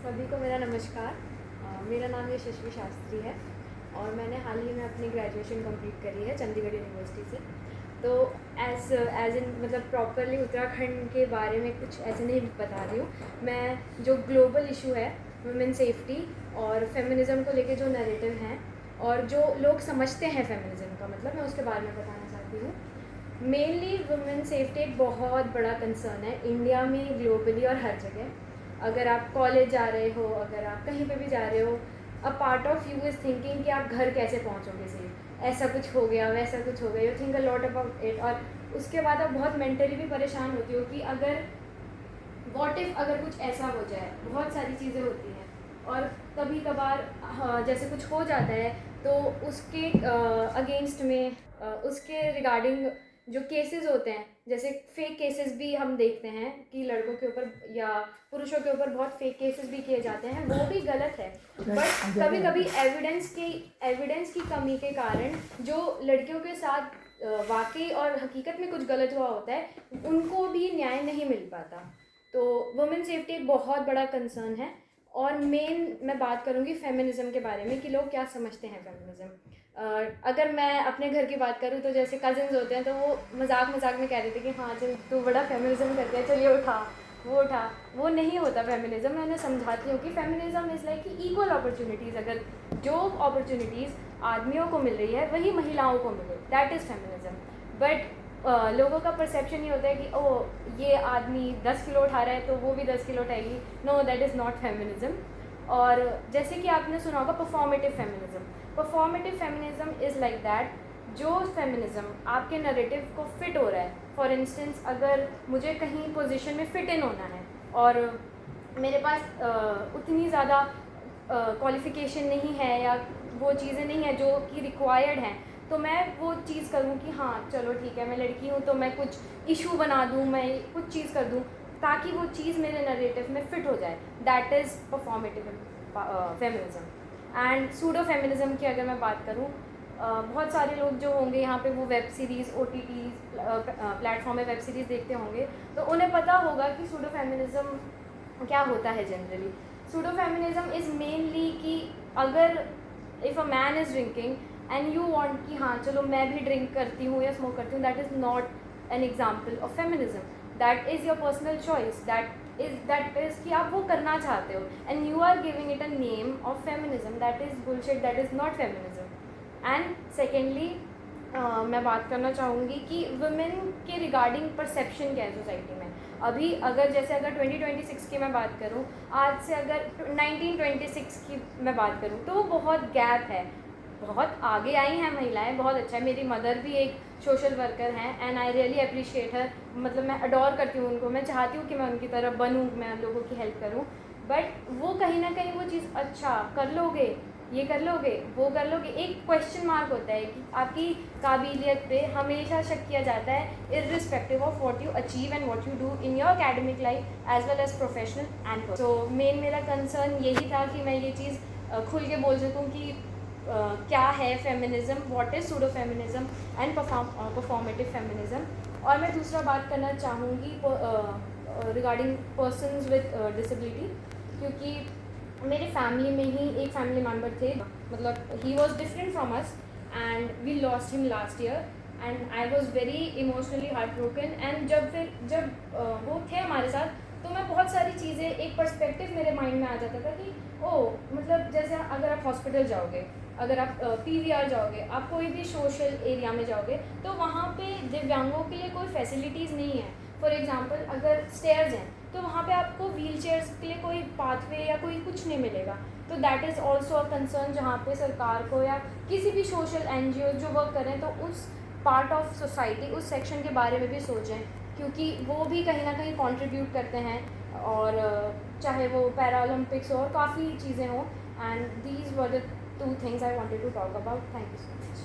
सभी को मेरा नमस्कार। मेरा नाम यशस्वी शास्त्री है और मैंने हाल ही में अपनी ग्रेजुएशन कंप्लीट करी है चंडीगढ़ यूनिवर्सिटी से। तो एज इन मतलब प्रॉपरली उत्तराखंड के बारे में कुछ ऐसे नहीं बता रही हूँ मैं। जो ग्लोबल इशू है वुमेन सेफ्टी और फेमिनिज़म को लेके जो नैरेटिव हैं और जो लोग समझते हैं फेमिनिज़म का मतलब, मैं उसके बारे में बताना चाहती हूँ। मेनली वुमेन सेफ्टी एक बहुत बड़ा कंसर्न है इंडिया में, ग्लोबली और हर जगह। अगर आप कॉलेज जा रहे हो, अगर आप कहीं पे भी जा रहे हो, a part of you is thinking कि आप घर कैसे पहुंचोगे सेफ। ऐसा कुछ हो गया, वैसा कुछ हो गया, you think a lot about it. और उसके बाद आप बहुत मेंटली भी परेशान होती हो कि अगर व्हाट इफ़ अगर कुछ ऐसा हो जाए। बहुत सारी चीज़ें होती हैं और कभी कभार जैसे कुछ हो जाता है तो उसके अगेंस्ट में उसके रिगार्डिंग जो केसेस होते हैं, जैसे फेक केसेस भी हम देखते हैं कि लड़कों के ऊपर या पुरुषों के ऊपर बहुत फेक केसेस भी किए जाते हैं, वो भी गलत है। बट कभी कभी एविडेंस की कमी के कारण जो लड़कियों के साथ वाकई और हकीकत में कुछ गलत हुआ होता है, उनको भी न्याय नहीं मिल पाता। तो वुमेन सेफ्टी एक बहुत बड़ा कंसर्न है। और मेन मैं बात करूँगी फेमिनिज़म के बारे में कि लोग क्या समझते हैं फेमिनिज़म। अगर मैं अपने घर की बात करूँ तो जैसे कज़न्स होते हैं तो वो मजाक मजाक में कह रहे थे कि हाँ चल तू बड़ा फेमिनिज़म करते हैं, चलिए उठा वो उठा। वो नहीं होता फेमिनिज़म। मैं उन्हें समझाती हूँ कि फेमिनिज़म इज़ लाइक कि इक्वल अपॉर्चुनिटीज़। अगर जो अपॉर्चुनिटीज़ आदमियों को मिल रही है वही महिलाओं को मिले, दैट इज़ फेमिनिज़म। बट लोगों का परसेप्शन ये होता है कि ओ ये आदमी 10 किलो उठा रहा है तो वो भी 10 किलो उठाएगी। No, that is not feminism. और जैसे कि आपने सुना होगा performative feminism. Performative feminism is like that जो फेमिनिज़म आपके नैरेटिव को फिट हो रहा है। फॉर इंस्टेंस, अगर मुझे कहीं पोजीशन में फिट इन होना है और मेरे पास उतनी ज़्यादा क्वालिफ़िकेशन नहीं है या वो चीज़ें नहीं है जो कि रिक्वायर्ड हैं, तो मैं वो चीज़ करूँ कि हाँ चलो ठीक है मैं लड़की हूँ तो मैं कुछ इशू बना दूँ, मैं कुछ चीज़ कर दूँ ताकि वो चीज़ मेरे नैरेटिव में फ़िट हो जाए। That is performative feminism. And pseudo feminism की अगर मैं बात करूँ, बहुत सारे लोग जो होंगे यहाँ पे वो वेब सीरीज़ OTT प्लेटफॉर्म में वेब सीरीज़ देखते होंगे, तो उन्हें पता होगा कि सूडो फेमिनिज़म क्या होता है generally. Pseudo feminism is mainly कि अगर if a man is drinking and you want कि हाँ चलो मैं भी ड्रिंक करती हूँ या स्मोक करती हूँ, that is not an example of feminism. That is your personal choice. That is कि आप वो करना चाहते हो and you are giving it a name of feminism. That is bullshit, that is not feminism. And secondly मैं बात करना चाहूँगी कि वुमेन के रिगार्डिंग परसेप्शन क्या है सोसाइटी में। अभी अगर 2026 की मैं बात करूँ, आज से अगर 1926 की मैं बात करूँ तो बहुत गैप है। बहुत आगे आई हैं महिलाएं, बहुत अच्छा है। मेरी मदर भी एक सोशल वर्कर हैं एंड आई रियली अप्रिशिएट हर। मतलब मैं अडोर करती हूँ उनको, मैं चाहती हूँ कि मैं उनकी तरह बनूँ, मैं लोगों की हेल्प करूँ। बट वो कहीं ना कहीं वो चीज़, अच्छा कर लोगे, ये कर लोगे, वो कर लोगे, एक क्वेश्चन मार्क होता है कि आपकी काबिलियत पे हमेशा शक किया जाता है irrespective of what you achieve and what you do in your academic life as well as professional end. तो मेन मेरा कंसर्न यही था कि मैं ये चीज़ खुल के बोल सकूँ कि क्या है feminism, what is pseudo feminism and performative feminism. और मैं दूसरा बात करना चाहूँगी रिगार्डिंग पर्सनस विद डिसेबिलिटी, क्योंकि मेरे फैमिली में ही एक फैमिली मेम्बर थे, मतलब he was different from us and we lost him last year and I was very emotionally heartbroken. And जब वो थे हमारे साथ तो मैं बहुत सारी चीज़ें, एक पर्सपेक्टिव मेरे माइंड में आ जाता था कि ओ मतलब जैसे अगर आप हॉस्पिटल जाओगे, अगर आप PVR जाओगे, आप कोई भी सोशल एरिया में जाओगे तो वहाँ पे दिव्यांगों के लिए कोई फैसिलिटीज़ नहीं है। फॉर एग्जांपल अगर स्टेयर्स हैं तो वहाँ पे आपको व्हील चेयर्स के लिए कोई पाथवे या कोई कुछ नहीं मिलेगा। तो that is also a concern, जहाँ पे सरकार को या किसी भी सोशल NGO जो वर्क करें तो उस पार्ट ऑफ सोसाइटी, उस सेक्शन के बारे में भी सोचें, क्योंकि वो भी कहीं ना कहीं कंट्रीब्यूट करते हैं। और चाहे वो पैरा ओलंपिक्स हो और काफ़ी चीज़ें हों। And these were the 2 things I wanted to talk about. Thank you so much.